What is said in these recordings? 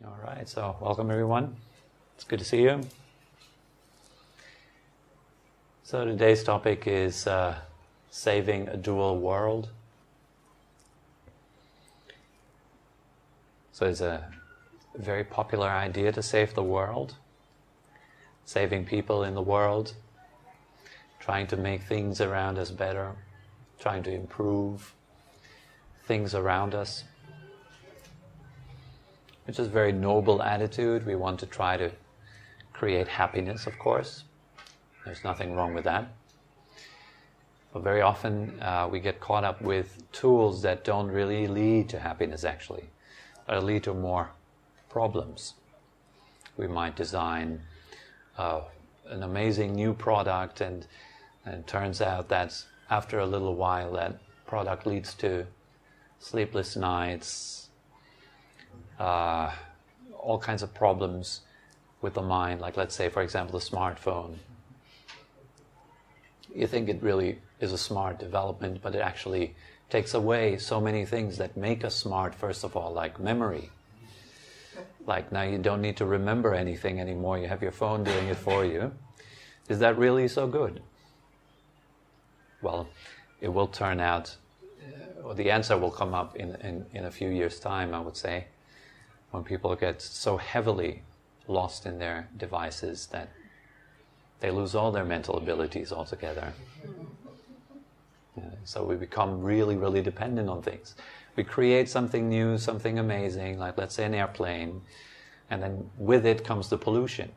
All right, so welcome everyone. It's good to see you. So today's topic is saving a dual world. So it's a very popular idea to save the world, saving people in the world, trying to make things around us better, trying to improve things around us. Which is a very noble attitude. We want to try to create happiness, of course. There's nothing wrong with that. But very often we get caught up with tools that don't really lead to happiness, actually. That lead to more problems. We might design an amazing new product and it turns out that after a little while that product leads to sleepless nights, all kinds of problems with the mind, like let's say, for example, the smartphone. You think it really is a smart development, but it actually takes away so many things that make us smart, first of all, like memory. Like now you don't need to remember anything anymore, you have your phone doing it for you. Is that really so good? Well, it will turn out, or the answer will come up in a few years' time, I would say, when people get so heavily lost in their devices that they lose all their mental abilities altogether. So we become really, really dependent on things. We create something new, something amazing, like let's say an airplane, and then with it comes the pollution.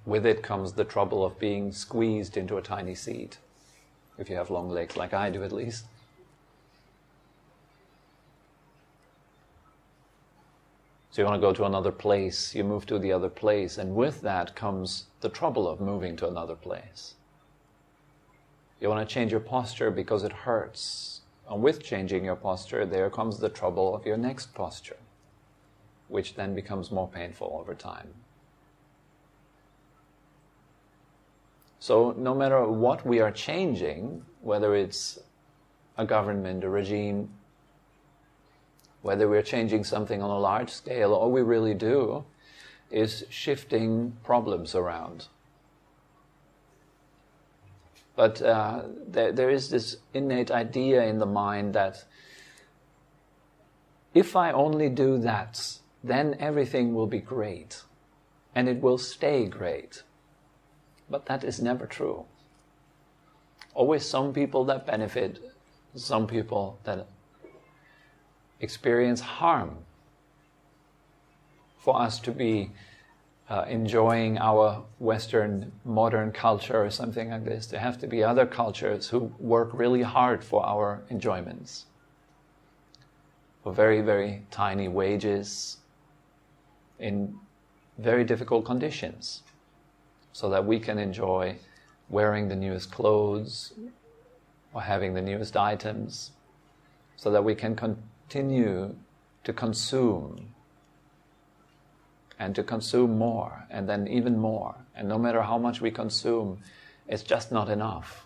With it comes the trouble of being squeezed into a tiny seat, if you have long legs, like I do at least. So you want to go to another place, you move to the other place, and with that comes the trouble of moving to another place. You want to change your posture because it hurts. And with changing your posture, there comes the trouble of your next posture, which then becomes more painful over time. So no matter what we are changing, whether it's a government, a regime, whether we're changing something on a large scale, all we really do is shifting problems around. But there is this innate idea in the mind that if I only do that, then everything will be great, and it will stay great. But that is never true. Always some people that benefit, some people that experience harm. For us to be enjoying our Western modern culture or something like this, there have to be other cultures who work really hard for our enjoyments. For very, very tiny wages, in very difficult conditions, so that we can enjoy wearing the newest clothes or having the newest items, so that we can continue to consume and to consume more and then even more. And no matter how much we consume, it's just not enough.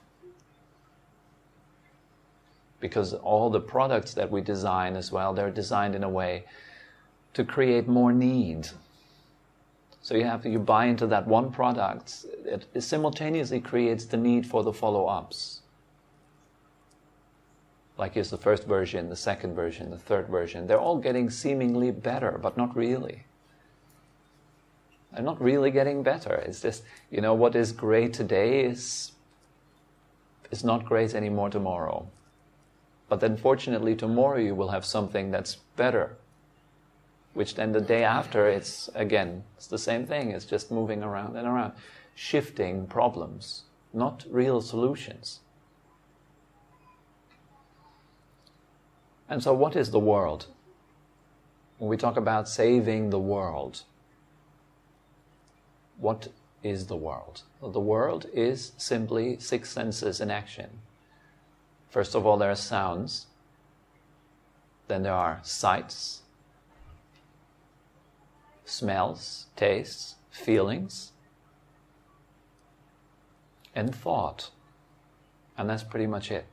Because all the products that we design as well, they're designed in a way to create more need. So you buy into that one product, it simultaneously creates the need for the follow-ups. Like here's the first version, the second version, the third version. They're all getting seemingly better, but not really. They're not really getting better. It's just, what is great today is not great anymore tomorrow. But then fortunately tomorrow you will have something that's better. Which then the day after, it's the same thing. It's just moving around and around. Shifting problems, not real solutions. And so what is the world? When we talk about saving the world, what is the world? Well, the world is simply six senses in action. First of all, there are sounds. Then there are sights, smells, tastes, feelings, and thought. And that's pretty much it.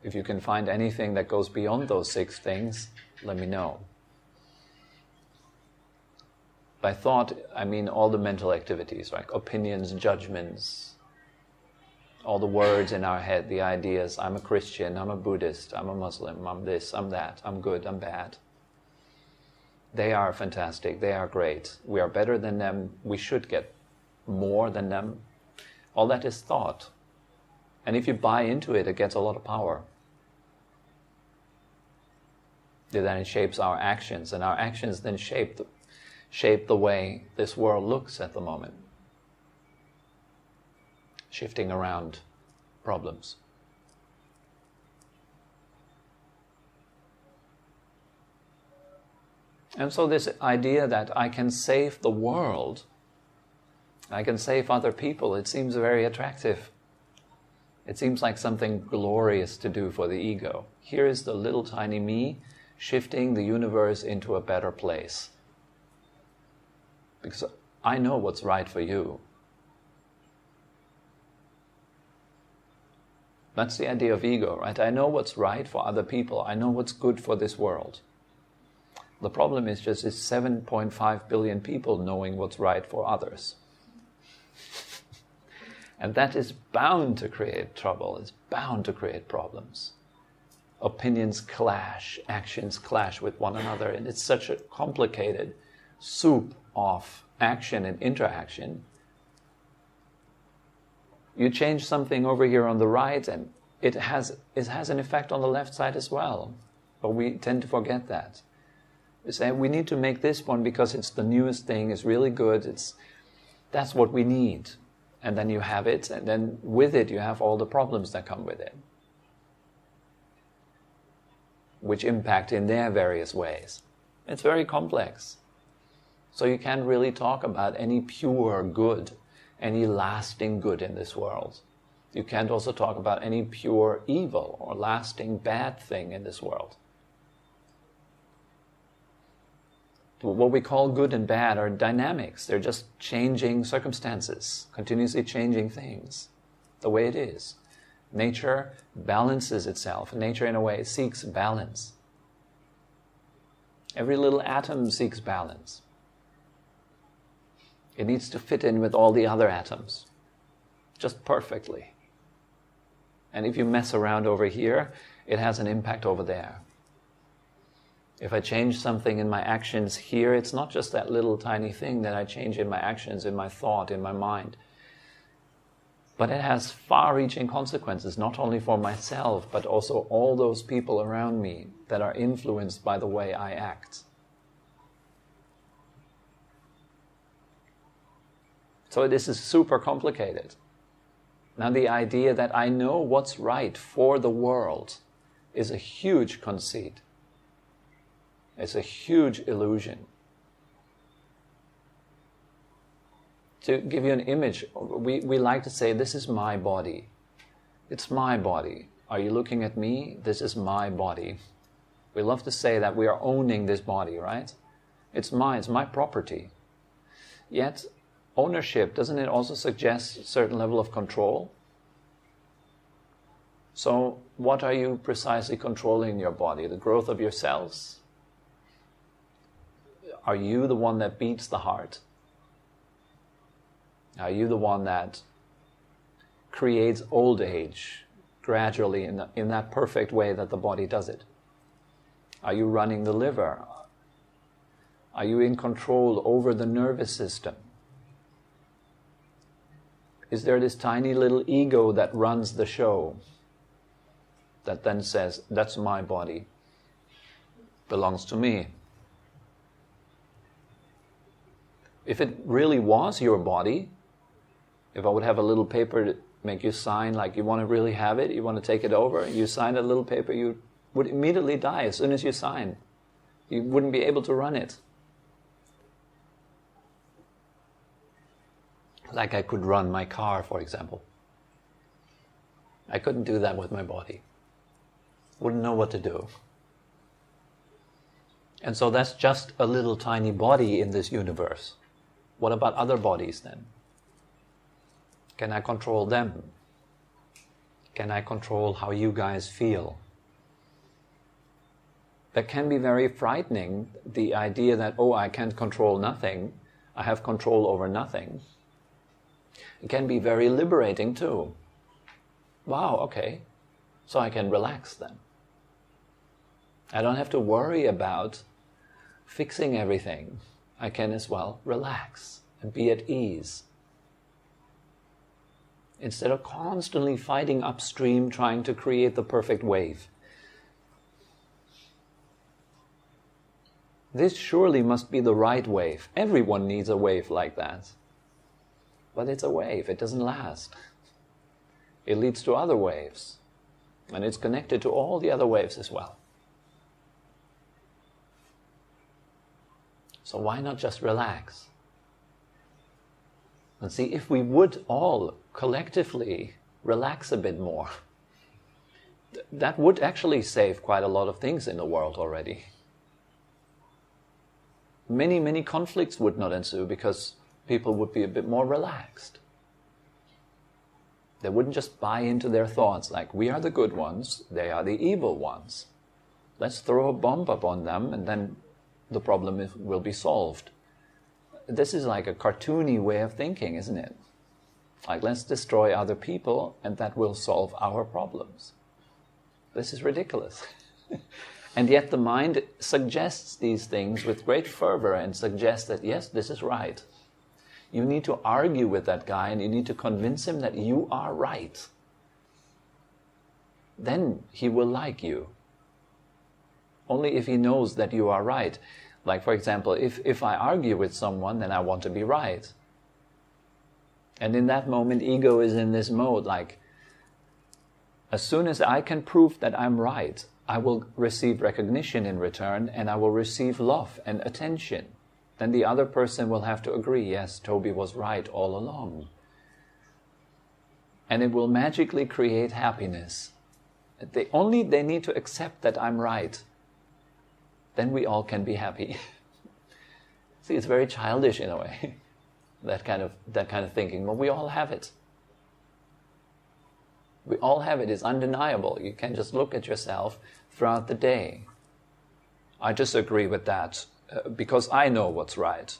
If If you can find anything that goes beyond those 6 things, let me know. By thought, I mean all the mental activities, like opinions, judgments, all the words in our head, the ideas, I'm a Christian, I'm a Buddhist, I'm a Muslim, I'm this, I'm that, I'm good, I'm bad. They are fantastic, they are great. We are better than them, we should get more than them. All that is thought. And if you buy into it, it gets a lot of power. Then it shapes our actions, and our actions then shape the way this world looks at the moment. Shifting around problems. And so this idea that I can save the world, I can save other people, it seems very attractive. It seems like something glorious to do for the ego. Here is the little tiny me shifting the universe into a better place. Because I know what's right for you. That's the idea of ego, right? I know what's right for other people. I know what's good for this world. The problem is just it's 7.5 billion people knowing what's right for others. And that is bound to create trouble. It's bound to create problems. Opinions clash, actions clash with one another, and it's such a complicated soup of action and interaction. You change something over here on the right and it has an effect on the left side as well. But we tend to forget that. We say we need to make this one because it's the newest thing, it's really good, that's what we need. And then you have it, and then with it you have all the problems that come with it, which impact in their various ways. It's very complex. So you can't really talk about any pure good, any lasting good in this world. You can't also talk about any pure evil or lasting bad thing in this world. What we call good and bad are dynamics. They're just changing circumstances, continuously changing things, the way it is. Nature balances itself. Nature, in a way, seeks balance. Every little atom seeks balance. It needs to fit in with all the other atoms, just perfectly. And if you mess around over here, it has an impact over there. If I change something in my actions here, it's not just that little tiny thing that I change in my actions, in my thought, in my mind. But it has far-reaching consequences, not only for myself, but also all those people around me that are influenced by the way I act. So this is super complicated. Now the idea that I know what's right for the world is a huge conceit. It's a huge illusion. To give you an image, we like to say, this is my body. It's my body. Are you looking at me? This is my body. We love to say that we are owning this body, right? It's my property. Yet, ownership, doesn't it also suggest a certain level of control? So, what are you precisely controlling in your body? The growth of your cells? Are you the one that beats the heart? Are you the one that creates old age gradually in that perfect way that the body does it? Are you running the liver? Are you in control over the nervous system? Is there this tiny little ego that runs the show, that then says, that's my body, belongs to me? If it really was your body, if I would have a little paper to make you sign, like you want to really have it, you want to take it over, you sign a little paper, you would immediately die as soon as you sign. You wouldn't be able to run it. Like I could run my car, for example. I couldn't do that with my body. Wouldn't know what to do. And so that's just a little tiny body in this universe. What about other bodies then? Can I control them? Can I control how you guys feel? That can be very frightening, the idea that, oh, I can't control nothing, I have control over nothing. It can be very liberating too. Wow, okay, so I can relax then. I don't have to worry about fixing everything. I can as well relax and be at ease. Instead of constantly fighting upstream, trying to create the perfect wave. This surely must be the right wave. Everyone needs a wave like that. But it's a wave, it doesn't last. It leads to other waves. And it's connected to all the other waves as well. So why not just relax? And see, if we would all collectively relax a bit more, that would actually save quite a lot of things in the world already. Many, many conflicts would not ensue because people would be a bit more relaxed. They wouldn't just buy into their thoughts like, we are the good ones, they are the evil ones. Let's throw a bomb up on them and then the problem will be solved. This is like a cartoony way of thinking, isn't it? Like, let's destroy other people and that will solve our problems. This is ridiculous. And yet the mind suggests these things with great fervor and suggests that, yes, this is right. You need to argue with that guy and you need to convince him that you are right. Then he will like you. Only if he knows that you are right. Like, for example, if I argue with someone, then I want to be right. And in that moment, ego is in this mode, like, as soon as I can prove that I'm right, I will receive recognition in return, and I will receive love and attention. Then the other person will have to agree, yes, Tobi was right all along. And it will magically create happiness. They need to accept that I'm right. Then we all can be happy. See, it's very childish in a way, that kind of thinking. But we all have it. We all have it. It's undeniable. You can just look at yourself throughout the day. I disagree with that because I know what's right.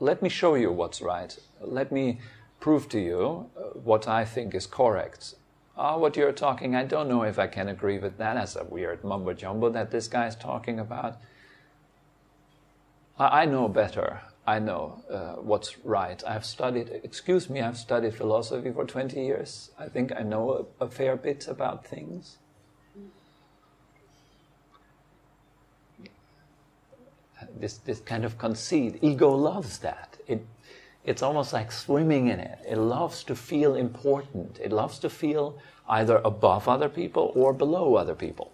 Let me show you what's right. Let me prove to you what I think is correct. What you're talking, I don't know if I can agree with that. That's a weird mumbo-jumbo that this guy's talking about. I know better. I know what's right. I've studied philosophy for 20 years. I think I know a fair bit about things. This kind of conceit, ego loves that. It's almost like swimming in it. It loves to feel important. It loves to feel either above other people or below other people.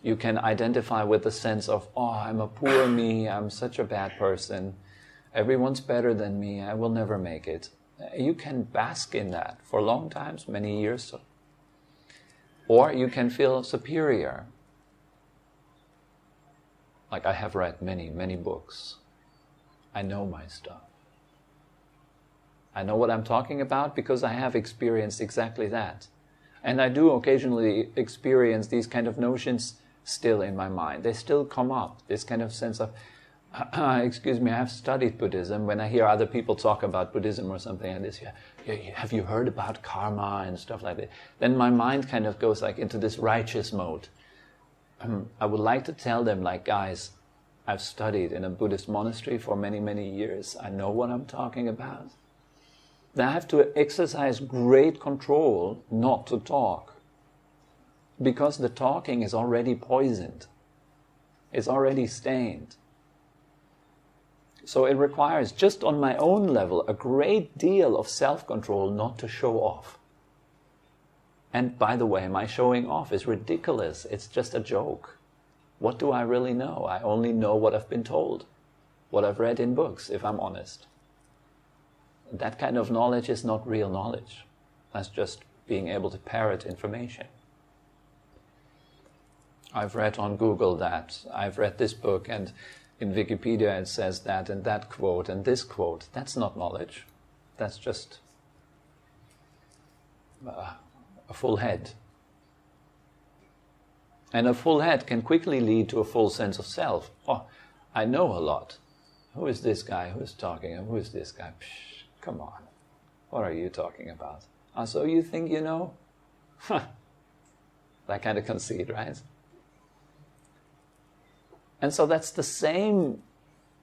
You can identify with the sense of, oh, I'm a poor me, I'm such a bad person, everyone's better than me, I will never make it. You can bask in that for long times, many years. Or you can feel superior. Like, I have read many, many books. I know my stuff. I know what I'm talking about because I have experienced exactly that. And I do occasionally experience these kind of notions still in my mind. They still come up, this kind of sense of, excuse me, I have studied Buddhism. When I hear other people talk about Buddhism or something like this, have you heard about karma and stuff like that? Then my mind kind of goes like into this righteous mode. I would like to tell them, like, guys, I've studied in a Buddhist monastery for many, many years. I know what I'm talking about. Then I have to exercise great control not to talk. Because the talking is already poisoned. It's already stained. So it requires, just on my own level, a great deal of self-control not to show off. And by the way, my showing off is ridiculous. It's just a joke. What do I really know? I only know what I've been told, what I've read in books, if I'm honest. That kind of knowledge is not real knowledge. That's just being able to parrot information. I've read on Google that, I've read this book, and in Wikipedia it says that, and that quote, and this quote. That's not knowledge. That's just a full head. And a full head can quickly lead to a full sense of self. Oh, I know a lot. Who is this guy who's talking? And who is this guy? Psh, come on. What are you talking about? So you think you know? Huh. That kind of conceit, right? And so that's the same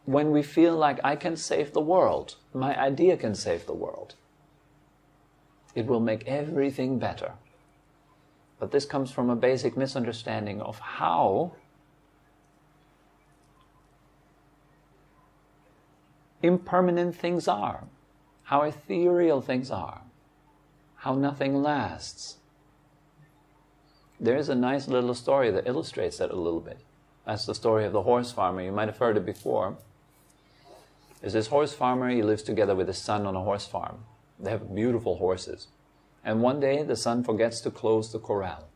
when we feel like I can save the world. My idea can save the world. It will make everything better. But this comes from a basic misunderstanding of how impermanent things are, how ethereal things are, how nothing lasts. There is a nice little story that illustrates that a little bit. That's the story of the horse farmer. You might have heard it before. There's this horse farmer, he lives together with his son on a horse farm. They have beautiful horses. And one day the son forgets to close the corral.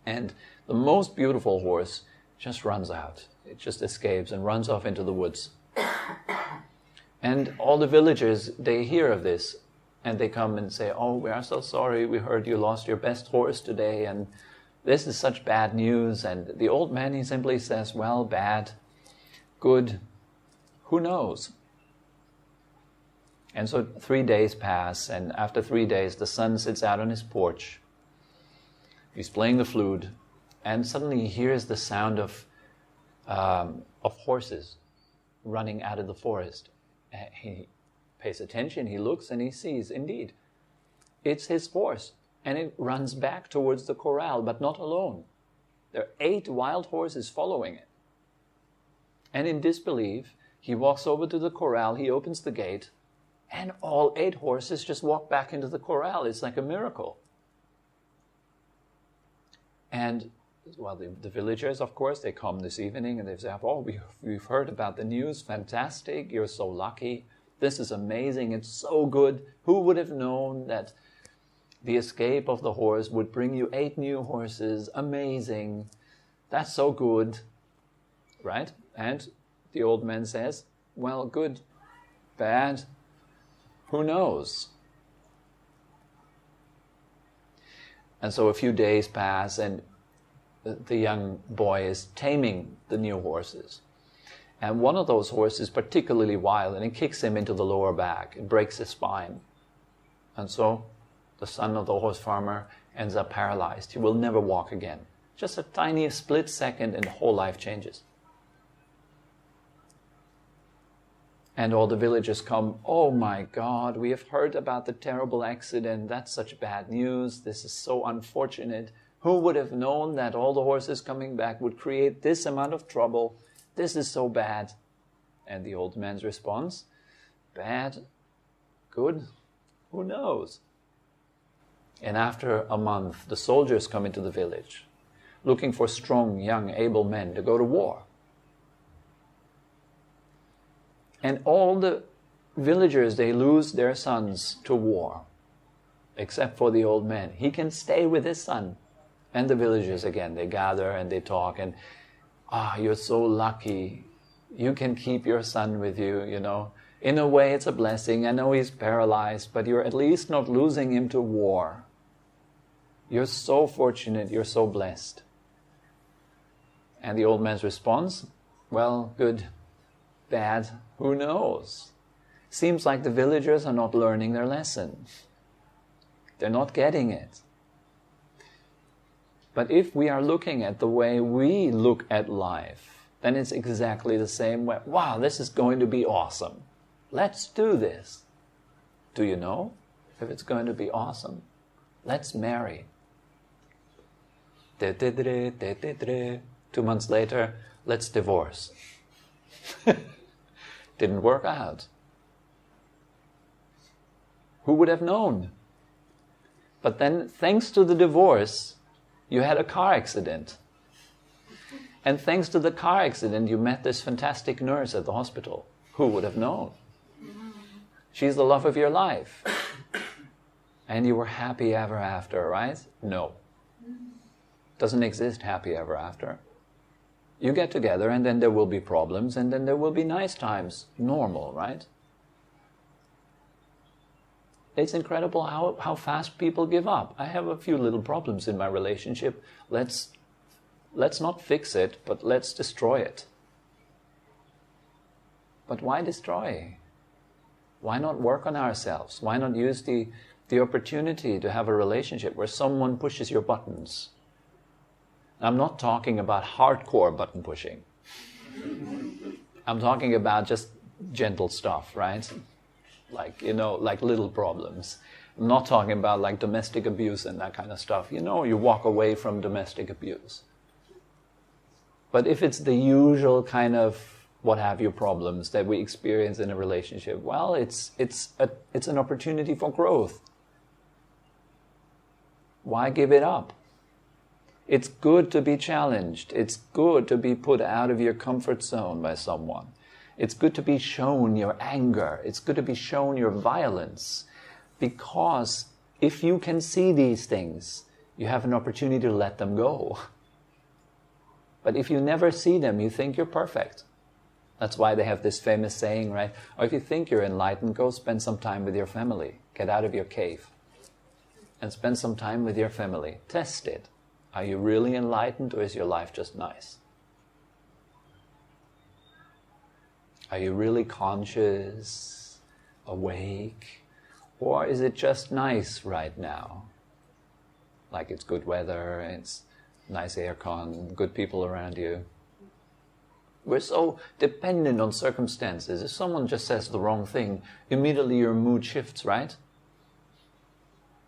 And the most beautiful horse just runs out. It just escapes and runs off into the woods. And all the villagers, they hear of this. And they come and say, oh, we are so sorry. We heard you lost your best horse today. And this is such bad news. And the old man, he simply says, well, bad, good, who knows? And so 3 days pass, and after 3 days, the son sits out on his porch. He's playing the flute, and suddenly he hears the sound of horses running out of the forest. He pays attention, he looks, and he sees, indeed, it's his horse, and it runs back towards the corral, but not alone. There are 8 wild horses following it. And in disbelief, he walks over to the corral, he opens the gate, and all 8 horses just walk back into the corral. It's like a miracle. And, well, the villagers, of course, they come this evening and they say, oh, we've heard about the news. Fantastic. You're so lucky. This is amazing. It's so good. Who would have known that the escape of the horse would bring you 8 new horses? Amazing. That's so good. Right? And the old man says, well, good, bad, who knows? And so a few days pass and the young boy is taming the new horses. And one of those horses is particularly wild and it kicks him into the lower back. It breaks his spine. And so the son of the horse farmer ends up paralyzed. He will never walk again. Just a tiny split second and the whole life changes. And all the villagers come, oh my God, we have heard about the terrible accident. That's such bad news. This is so unfortunate. Who would have known that all the horses coming back would create this amount of trouble? This is so bad. And the old man's response, bad, good, who knows? And after a month, the soldiers come into the village, looking for strong, young, able men to go to war. And all the villagers, they lose their sons to war, except for the old man. He can stay with his son. And the villagers, again, they gather and they talk and, you're so lucky. You can keep your son with you, you know. In a way, it's a blessing. I know he's paralyzed, but you're at least not losing him to war. You're so fortunate, you're so blessed. And the old man's response, well, good, bad, who knows? Seems like the villagers are not learning their lesson. They're not getting it. But if we are looking at the way we look at life, then it's exactly the same way. Wow, this is going to be awesome. Let's do this. Do you know if it's going to be awesome? Let's marry. 2 months later, let's divorce. Didn't work out. Who would have known? But then, thanks to the divorce, you had a car accident. And thanks to the car accident, you met this fantastic nurse at the hospital. Who would have known? She's the love of your life. And you were happy ever after, right? No. Doesn't exist happy ever after. You get together and then there will be problems and then there will be nice times. Normal, right? It's incredible how fast people give up. I have a few little problems in my relationship. Let's not fix it, but let's destroy it. But why destroy? Why not work on ourselves? Why not use the opportunity to have a relationship where someone pushes your buttons? I'm not talking about hardcore button pushing. I'm talking about just gentle stuff, right? Like, like little problems. I'm not talking about like domestic abuse and that kind of stuff. You walk away from domestic abuse. But if it's the usual kind of what have you problems that we experience in a relationship, well, it's an opportunity for growth. Why give it up? It's good to be challenged. It's good to be put out of your comfort zone by someone. It's good to be shown your anger. It's good to be shown your violence. Because if you can see these things, you have an opportunity to let them go. But if you never see them, you think you're perfect. That's why they have this famous saying, right? Or if you think you're enlightened, go spend some time with your family. Get out of your cave and spend some time with your family. Test it. Are you really enlightened, or is your life just nice? Are you really conscious, awake, or is it just nice right now? Like it's good weather, it's nice aircon, good people around you. We're so dependent on circumstances. If someone just says the wrong thing, immediately your mood shifts, right?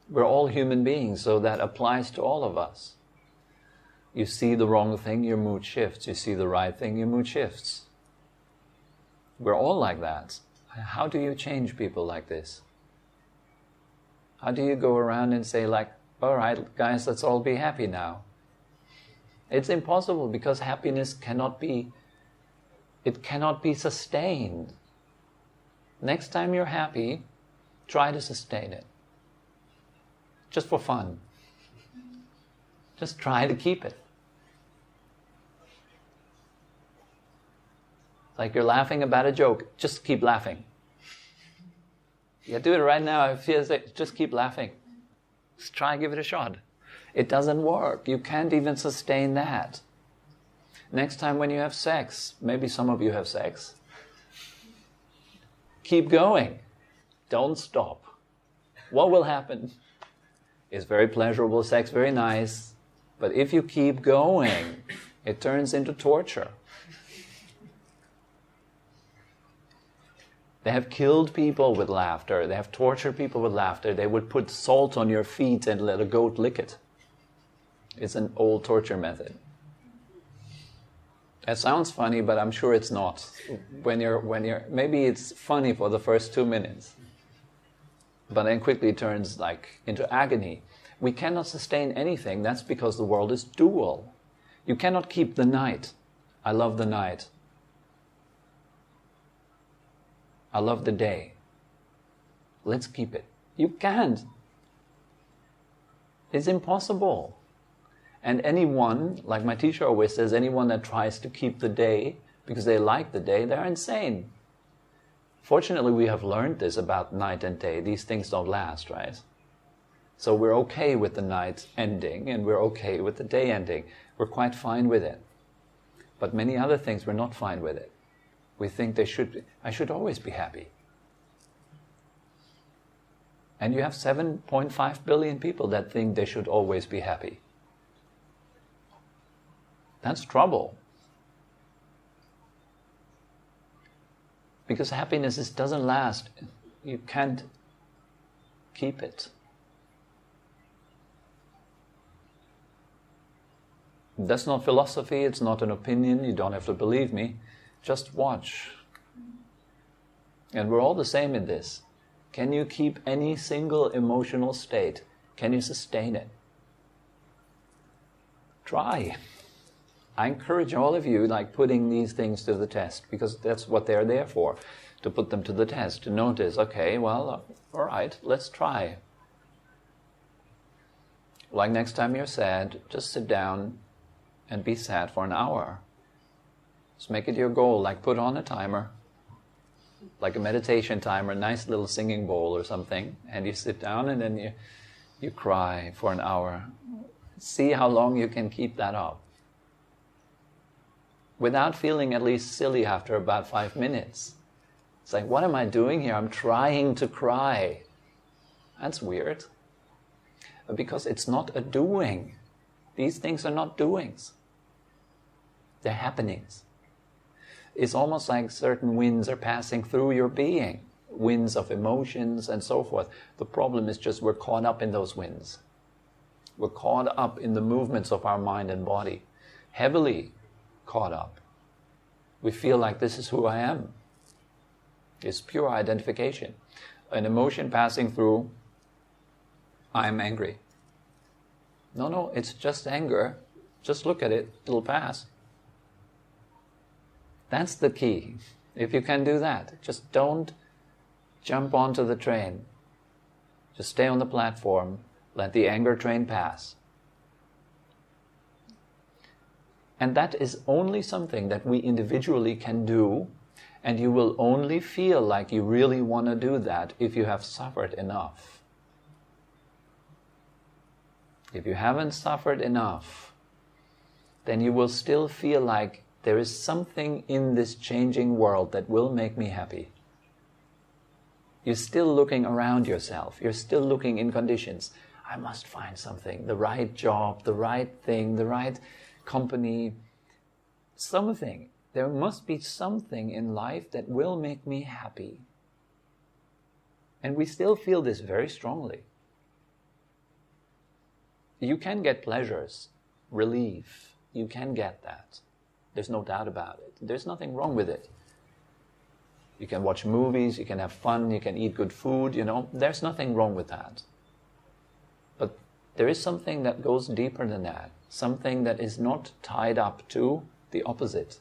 We're all human beings, so that applies to all of us. You see the wrong thing, your mood shifts. You see the right thing, your mood shifts. We're all like that. How do you change people like this? How do you go around and say like, all right, guys, let's all be happy now? It's impossible, because happiness cannot be sustained. Next time you're happy, try to sustain it. Just for fun. Just try to keep it. Like you're laughing about a joke, just keep laughing. Yeah, do it right now. If you just keep laughing. Just try and give it a shot. It doesn't work. You can't even sustain that. Next time when you have sex, maybe some of you have sex, keep going. Don't stop. What will happen? It's very pleasurable sex, very nice. But if you keep going, it turns into torture. They have killed people with laughter. They have tortured people with laughter. They would put salt on your feet and let a goat lick it. It's an old torture method. That sounds funny, but I'm sure it's not. Maybe it's funny for the first 2 minutes, but then quickly turns into agony. We cannot sustain anything. That's because the world is dual. You cannot keep the night. I love the night. I love the day. Let's keep it. You can't. It's impossible. And anyone, like my teacher always says, anyone that tries to keep the day because they like the day, they're insane. Fortunately, we have learned this about night and day. These things don't last, right? So we're okay with the night ending and we're okay with the day ending. We're quite fine with it. But many other things we're not fine with it. We think I should always be happy. And you have 7.5 billion people that think they should always be happy. That's trouble. Because happiness doesn't last. You can't keep it. That's not philosophy, it's not an opinion, you don't have to believe me. Just watch. And we're all the same in this. Can you keep any single emotional state? Can you sustain it? Try. I encourage all of you, putting these things to the test, because that's what they're there for, to put them to the test, to notice, okay, well, all right, let's try. Like next time you're sad, just sit down and be sad for an hour. Just make it your goal, put on a timer. like a meditation time or a nice little singing bowl or something, and you sit down and then you cry for an hour. See how long you can keep that up without feeling at least silly after about 5 minutes. It's like, what am I doing here? I'm trying to cry. That's weird. Because it's not a doing. These things are not doings. They're happenings. It's almost like certain winds are passing through your being. Winds of emotions and so forth. The problem is just we're caught up in those winds. We're caught up in the movements of our mind and body. Heavily caught up. We feel like this is who I am. It's pure identification. An emotion passing through, I'm angry. No, it's just anger. Just look at it, it'll pass. That's the key. If you can do that, just don't jump onto the train. Just stay on the platform, let the anger train pass. And that is only something that we individually can do, and you will only feel like you really want to do that if you have suffered enough. If you haven't suffered enough, then you will still feel like there is something in this changing world that will make me happy. You're still looking around yourself. You're still looking in conditions. I must find something, the right job, the right thing, the right company, something. There must be something in life that will make me happy. And we still feel this very strongly. You can get pleasures, relief. You can get that. There's no doubt about it. There's nothing wrong with it. You can watch movies, you can have fun, you can eat good food, there's nothing wrong with that. But there is something that goes deeper than that. Something that is not tied up to the opposite.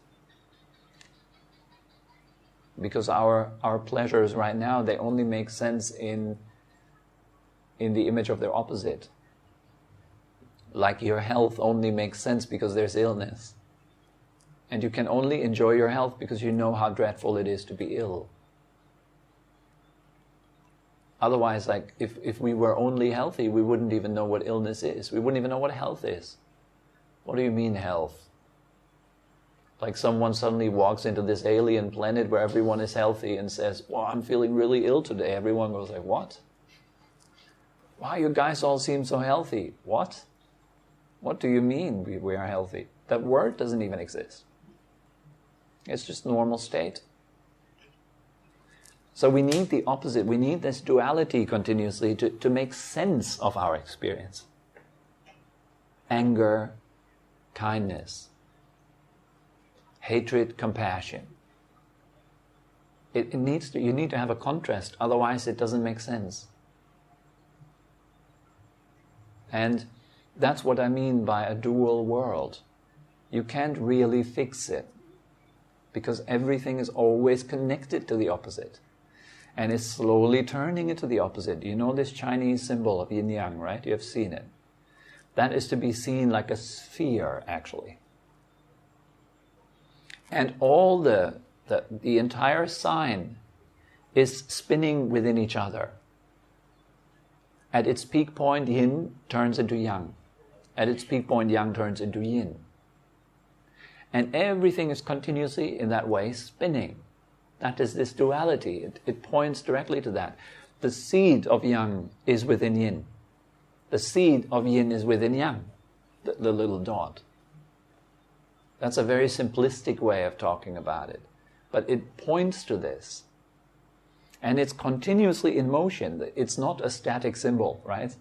Because our pleasures right now, they only make sense in the image of their opposite. Like your health only makes sense because there's illness. And you can only enjoy your health because you know how dreadful it is to be ill. Otherwise, like if we were only healthy, we wouldn't even know what illness is. We wouldn't even know what health is. What do you mean health? Like someone suddenly walks into this alien planet where everyone is healthy and says, well, I'm feeling really ill today. Everyone goes like, what? Wow, you guys all seem so healthy. What? What do you mean we are healthy? That word doesn't even exist. It's just normal state. So we need the opposite. We need this duality continuously to make sense of our experience. Anger, kindness, hatred, compassion. You need to have a contrast, otherwise it doesn't make sense. And that's what I mean by a dual world. You can't really fix it, because everything is always connected to the opposite. And it's slowly turning into the opposite. You know this Chinese symbol of yin-yang, right? You have seen it. That is to be seen like a sphere, actually. And all the entire sign is spinning within each other. At its peak point, yin turns into yang. At its peak point, yang turns into yin. And everything is continuously in that way spinning. That is this duality. It points directly to that. The seed of yang is within yin. The seed of yin is within yang, the little dot. That's a very simplistic way of talking about it. But it points to this. And it's continuously in motion. It's not a static symbol, right?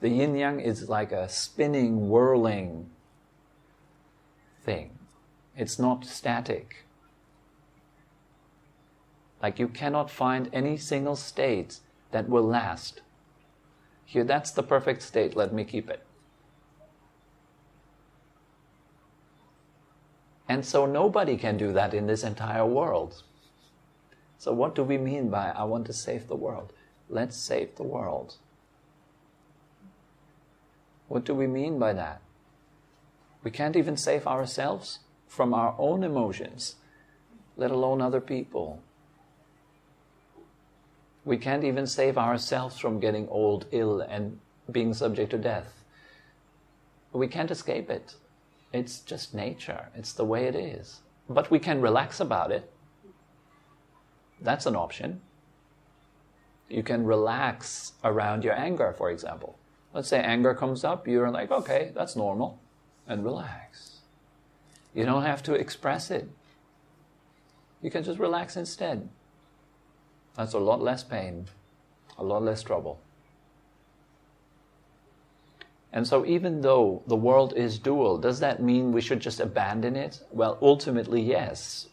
The yin-yang is like a spinning, whirling thing. It's not static. Like you cannot find any single state that will last. Here, that's the perfect state, let me keep it. And so nobody can do that in this entire world. So what do we mean by, I want to save the world? Let's save the world. What do we mean by that? We can't even save ourselves from our own emotions, let alone other people. We can't even save ourselves from getting old, ill, and being subject to death. We can't escape it. It's just nature. It's the way it is. But we can relax about it. That's an option. You can relax around your anger, for example. Let's say anger comes up, you're like, okay, that's normal, and relax. You don't have to express it. You can just relax instead. That's a lot less pain, a lot less trouble. And so even though the world is dual, does that mean we should just abandon it? Well, ultimately, yes.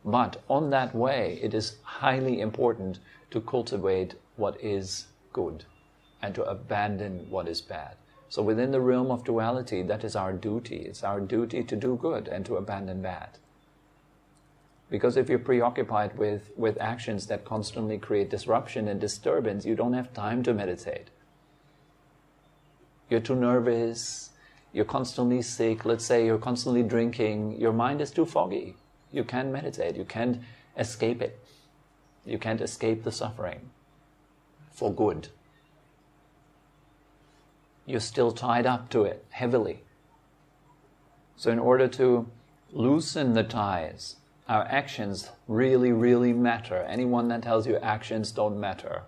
But on that way, it is highly important to cultivate what is good and to abandon what is bad. So within the realm of duality, that is our duty. It's our duty to do good and to abandon bad. Because if you're preoccupied with actions that constantly create disruption and disturbance, you don't have time to meditate. You're too nervous, you're constantly sick, let's say you're constantly drinking, your mind is too foggy. You can't meditate, you can't escape it. You can't escape the suffering for good. You're still tied up to it heavily. So in order to loosen the ties, our actions really, really matter. Anyone that tells you actions don't matter,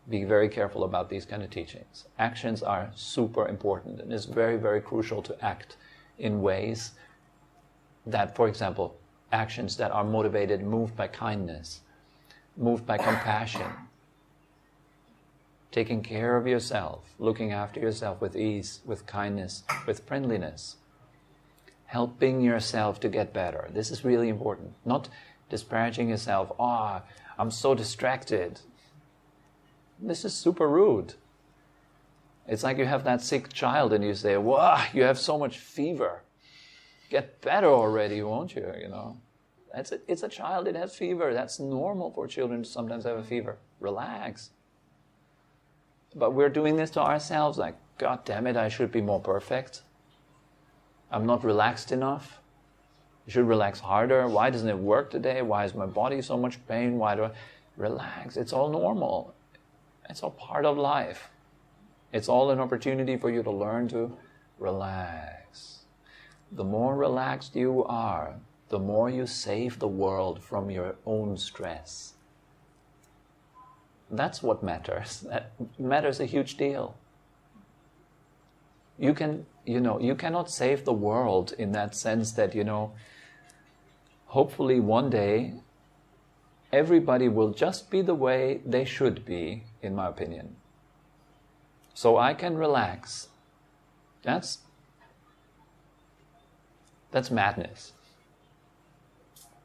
be very careful about these kind of teachings. Actions are super important, and it's very, very crucial to act in ways that, for example, actions that are motivated, moved by kindness, moved by compassion, taking care of yourself, looking after yourself with ease, with kindness, with friendliness, helping yourself to get better. This is really important. Not disparaging yourself. I'm so distracted. This is super rude. It's like you have that sick child and you say, wow, you have so much fever. Get better already, won't you? It's a child, it has fever. That's normal for children to sometimes have a fever. Relax. But we're doing this to ourselves like, God damn it, I should be more perfect. I'm not relaxed enough. I should relax harder. Why doesn't it work today? Why is my body so much pain? Why do I... Relax. It's all normal. It's all part of life. It's all an opportunity for you to learn to relax. The more relaxed you are, the more you save the world from your own stress. That's what matters. That matters a huge deal. You cannot save the world in that sense that, hopefully one day everybody will just be the way they should be, in my opinion. So I can relax. That's madness.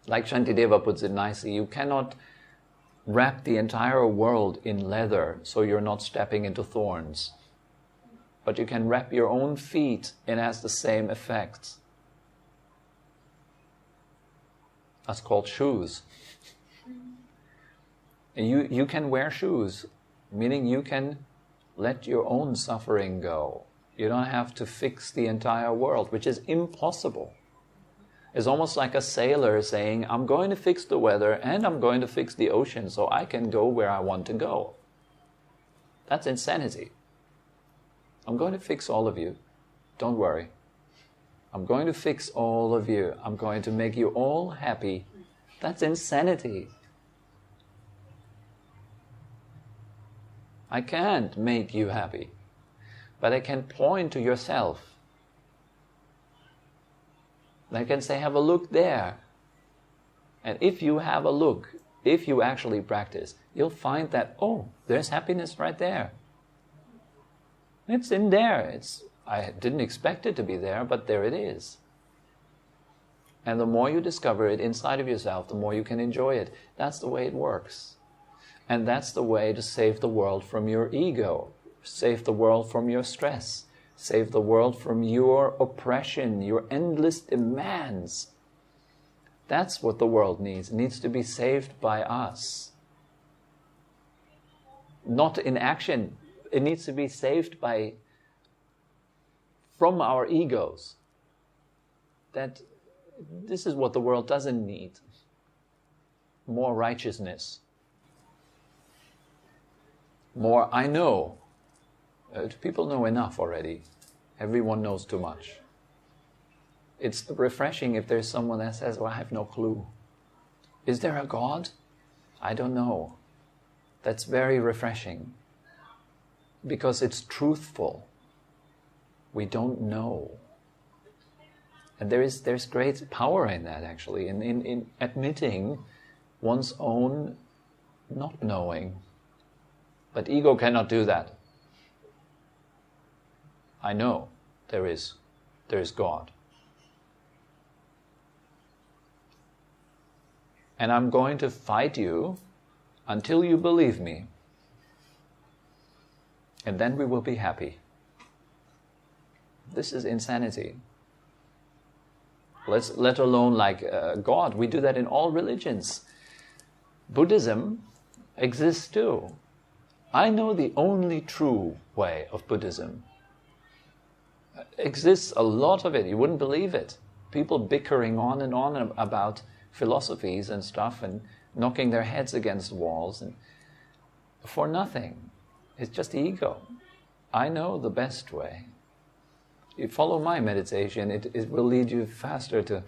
Like Shantideva puts it nicely, you cannot wrap the entire world in leather so you're not stepping into thorns. But you can wrap your own feet and it has the same effect. That's called shoes. You can wear shoes, meaning you can let your own suffering go. You don't have to fix the entire world, which is impossible. It's almost like a sailor saying, I'm going to fix the weather and I'm going to fix the ocean so I can go where I want to go. That's insanity. I'm going to fix all of you. Don't worry. I'm going to fix all of you. I'm going to make you all happy. That's insanity. I can't make you happy, but I can point to yourself. I can say, have a look there. And if you have a look, if you actually practice, you'll find that, there's happiness right there. It's in there. I didn't expect it to be there, but there it is. And the more you discover it inside of yourself, the more you can enjoy it. That's the way it works. And that's the way to save the world from your ego, save the world from your stress, save the world from your oppression, your endless demands. That's what the world needs. It needs to be saved by us. Not in action. It needs to be saved from our egos. That this is what the world doesn't need. More righteousness. more I know. People know enough already. Everyone knows too much. It's refreshing if there's someone that says, well, I have no clue. Is there a God? I don't know. That's very refreshing. Because it's truthful. We don't know. And there's great power in that, actually, in admitting one's own not knowing. But ego cannot do that. I know there is God. And I'm going to fight you until you believe me. And then we will be happy. This is insanity. Let alone like God. We do that in all religions. Buddhism exists too. I know the only true way of Buddhism. Exists a lot of it. You wouldn't believe it. People bickering on and on about philosophies and stuff and knocking their heads against walls and for nothing. It's just ego. I know the best way. You follow my meditation, it will lead you faster to...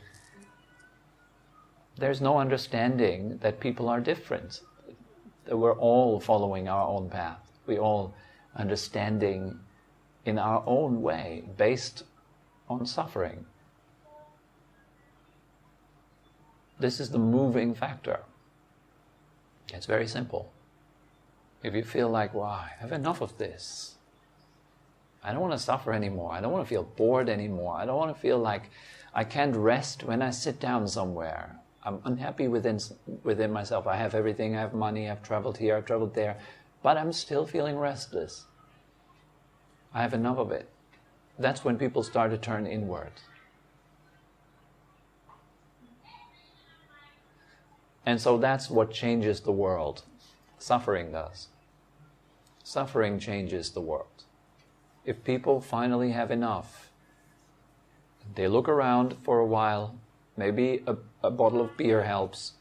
There's no understanding that people are different. That we're all following our own path. We all understanding in our own way, based on suffering. This is the moving factor. It's very simple. If you feel like, wow, I have enough of this. I don't want to suffer anymore. I don't want to feel bored anymore. I don't want to feel like I can't rest when I sit down somewhere. I'm unhappy within myself. I have everything. I have money. I've traveled here. I've traveled there. But I'm still feeling restless. I have enough of it. That's when people start to turn inward. And so that's what changes the world. Suffering does. Suffering changes the world. If people finally have enough, they look around for a while, maybe a bottle of beer helps,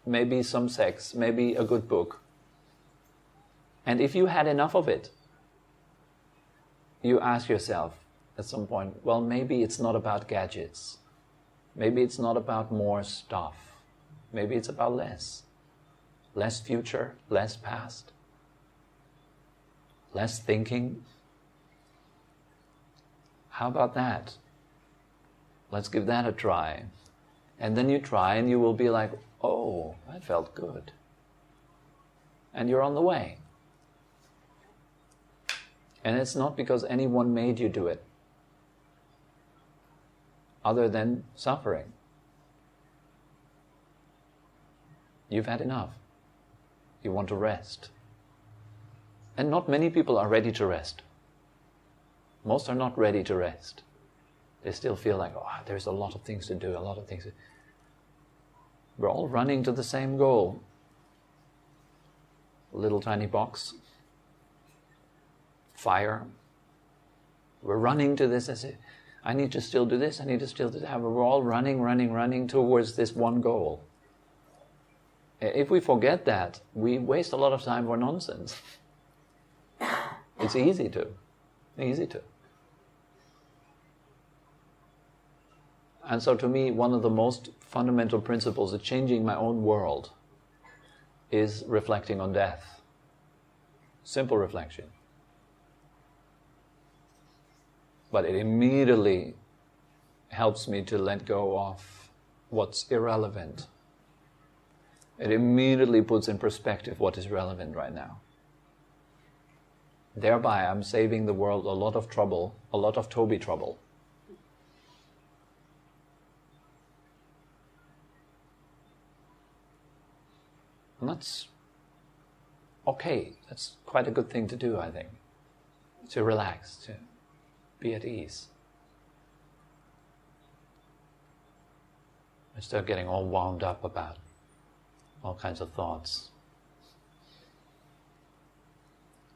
maybe some sex, maybe a good book. And if you had enough of it, you ask yourself at some point, well, maybe it's not about gadgets. Maybe it's not about more stuff. Maybe it's about less. Less future, less past. Less thinking. How about that? Let's give that a try. And then you try and you will be like, oh, that felt good. And you're on the way. And it's not because anyone made you do it, other than suffering. You've had enough. You want to rest. And not many people are ready to rest. Most are not ready to rest. They still feel like, oh, there's a lot of things to do, a lot of things to... We're all running to the same goal. A little tiny box. Fire. We're running to this. I need to still do this, I need to still do that. We're all running towards this one goal. If we forget that, we waste a lot of time for nonsense. It's easy to. And so to me, one of the most fundamental principles of changing my own world is reflecting on death. Simple reflection. But it immediately helps me to let go of what's irrelevant. It immediately puts in perspective what is relevant right now. Thereby, I'm saving the world a lot of trouble, a lot of Tobi trouble. And that's okay. That's quite a good thing to do, I think. To relax, to be at ease. Instead of getting all wound up about all kinds of thoughts.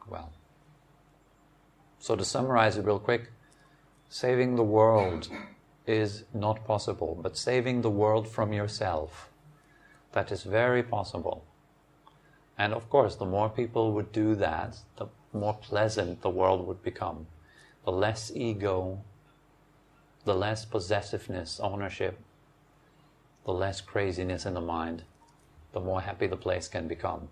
Well, so to summarize it real quick, saving the world is not possible, but saving the world from yourself, that is very possible. And of course, the more people would do that, the more pleasant the world would become. The less ego, the less possessiveness, ownership, the less craziness in the mind, the more happy the place can become.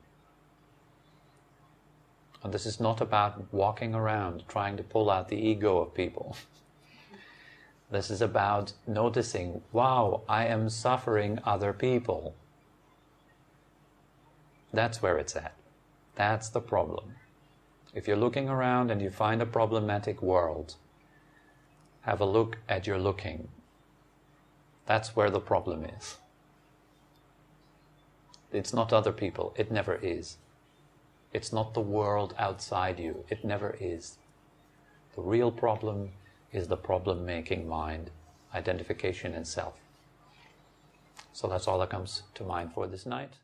And this is not about walking around trying to pull out the ego of people. This is about noticing, wow, I am suffering other people. That's where it's at. That's the problem. If you're looking around and you find a problematic world, have a look at your looking. That's where the problem is. It's not other people. It never is. It's not the world outside you. It never is. The real problem is the problem-making mind, identification and self. So that's all that comes to mind for this night.